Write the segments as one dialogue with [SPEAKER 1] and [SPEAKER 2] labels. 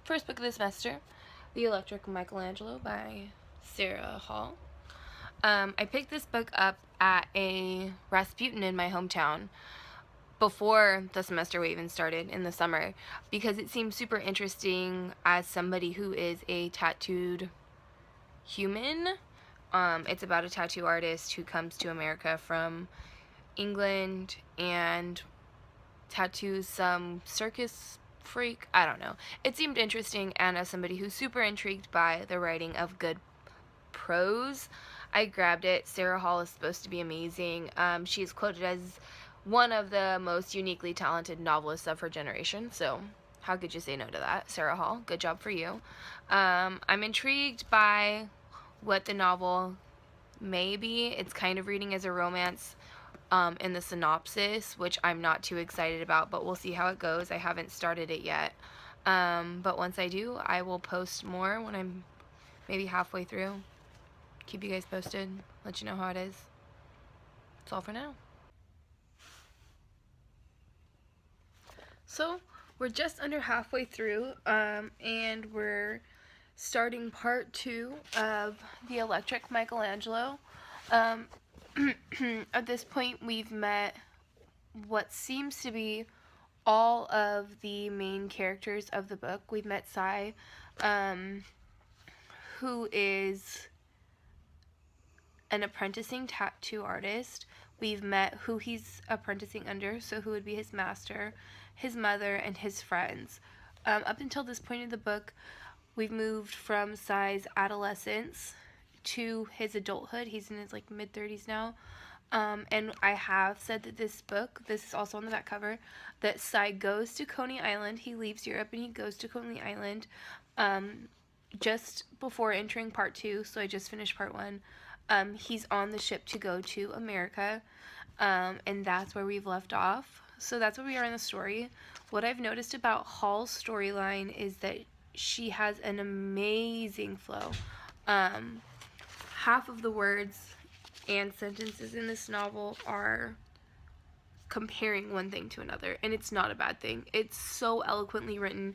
[SPEAKER 1] First book of the semester, The Electric Michelangelo by Sarah Hall. I picked this book up at a Rasputin in my hometown before the semester even started in the summer because it seemed super interesting as somebody who is a tattooed human. It's about a tattoo artist who comes to America from England and tattoos some circus freak. I don't know. It seemed interesting, and as somebody who's super intrigued by the writing of good prose, I grabbed it. Sarah Hall is supposed to be amazing. She is quoted as one of the most uniquely talented novelists of her generation, so how could you say no to that? Sarah Hall, good job for you. I'm intrigued by what the novel may be. It's kind of reading as a romance in the synopsis, which I'm not too excited about, but we'll see how it goes. I haven't started it yet. But once I do, I will post more when I'm maybe halfway through. Keep you guys posted, let you know how it is. That's all for now. So, we're just under halfway through, and we're starting part 2 of The Electric Michelangelo. At this point, we've met what seems to be all of the main characters of the book. We've met Sai, who is an apprenticing tattoo artist. We've met who he's apprenticing under, so who would be his master, his mother, and his friends. Up until this point in the book, we've moved from Sai's adolescence to his adulthood. He's in his mid-30s now. And I have said that this book, this is also on the back cover, that Sai goes to Coney Island. He leaves Europe and he goes to Coney Island just before entering part 2, so I just finished part 1. He's on the ship to go to America, and that's where we've left off. So that's where we are in the story. What I've noticed about Hall's storyline is that she has an amazing flow. Half of the words and sentences in this novel are comparing one thing to another, and it's not a bad thing. It's so eloquently written.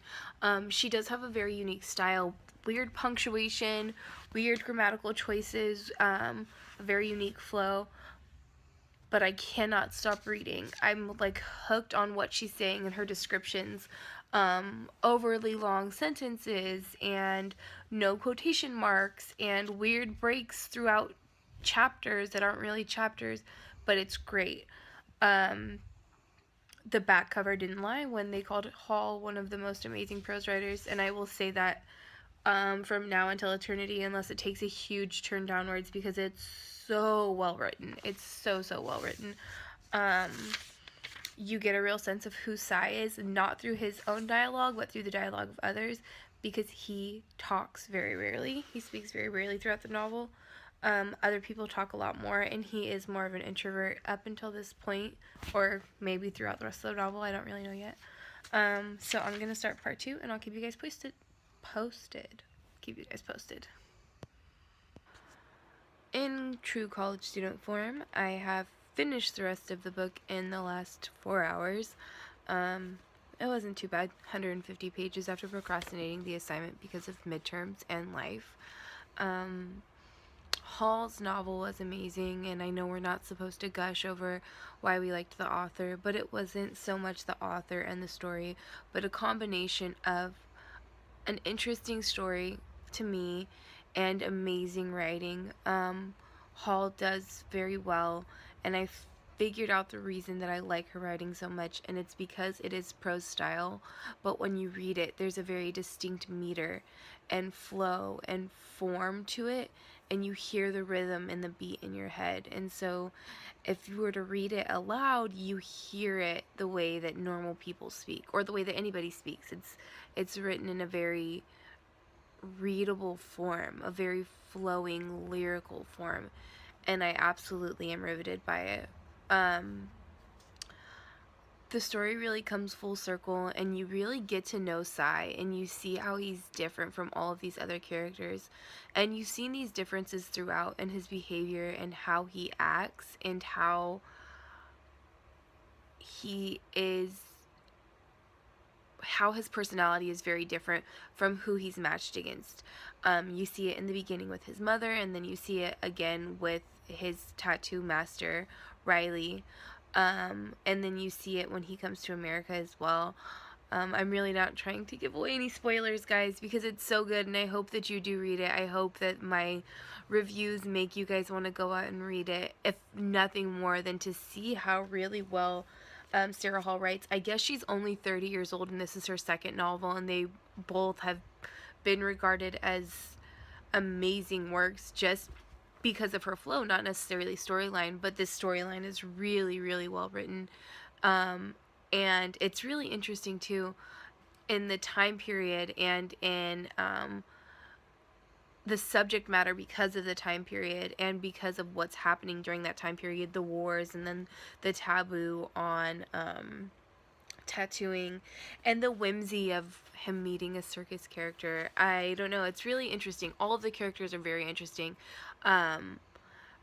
[SPEAKER 1] She does have a very unique style, weird punctuation, weird grammatical choices, a very unique flow, but I cannot stop reading. I'm hooked on what she's saying and her descriptions. Overly long sentences and no quotation marks and weird breaks throughout chapters that aren't really chapters, but it's great. The back cover didn't lie when they called Hall one of the most amazing prose writers, and I will say that from now until eternity, unless it takes a huge turn downwards, because it's so well written. It's so well written. You get a real sense of who Sai is, not through his own dialogue, but through the dialogue of others, because he talks very rarely. He speaks very rarely throughout the novel. Other people talk a lot more, and he is more of an introvert up until this point, or maybe throughout the rest of the novel. I don't really know yet. So I'm going to start part 2, and I'll keep you guys posted. Keep you guys posted. In true college student form, I have finished the rest of the book in the last 4 hours. It wasn't too bad, 150 pages after procrastinating the assignment because of midterms and life. Hall's novel was amazing, and I know we're not supposed to gush over why we liked the author, but it wasn't so much the author and the story, but a combination of an interesting story to me and amazing writing. Hall does very well, and I figured out the reason that I like her writing so much, and it's because it is prose style, but when you read it, there's a very distinct meter and flow and form to it, and you hear the rhythm and the beat in your head. And so if you were to read it aloud, you hear it the way that normal people speak, or the way that anybody speaks. It's written in a very readable form, a very flowing lyrical form, and I absolutely am riveted by it. The story really comes full circle, and you really get to know Sai, and you see how he's different from all of these other characters, and you've seen these differences throughout in his behavior and how he acts and how he is how his personality is very different from who he's matched against. You see it in the beginning with his mother, and then you see it again with his tattoo master, Riley. And then you see it when he comes to America as well. I'm really not trying to give away any spoilers, guys, because it's so good, and I hope that you do read it. I hope that my reviews make you guys want to go out and read it, if nothing more than to see how really well Sarah Hall writes. I guess she's only 30 years old, and this is her second novel, and they both have been regarded as amazing works just because of her flow, not necessarily storyline, but this storyline is really, really well written. And it's really interesting too in the time period and in the subject matter, because of the time period and because of what's happening during that time period, the wars, and then the taboo on tattooing, and the whimsy of him meeting a circus character. I don't know, it's really interesting. All of the characters are very interesting,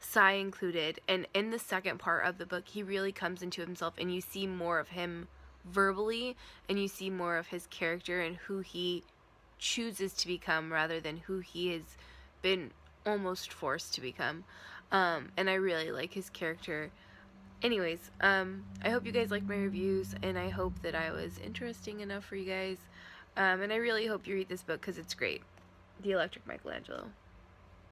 [SPEAKER 1] Sai included, and in the second part of the book he really comes into himself, and you see more of him verbally, and you see more of his character and who he chooses to become rather than who he has been almost forced to become. And I really like his character. Anyways, I hope you guys like my reviews, and I hope that I was interesting enough for you guys. And I really hope you read this book because it's great. The Electric Michelangelo.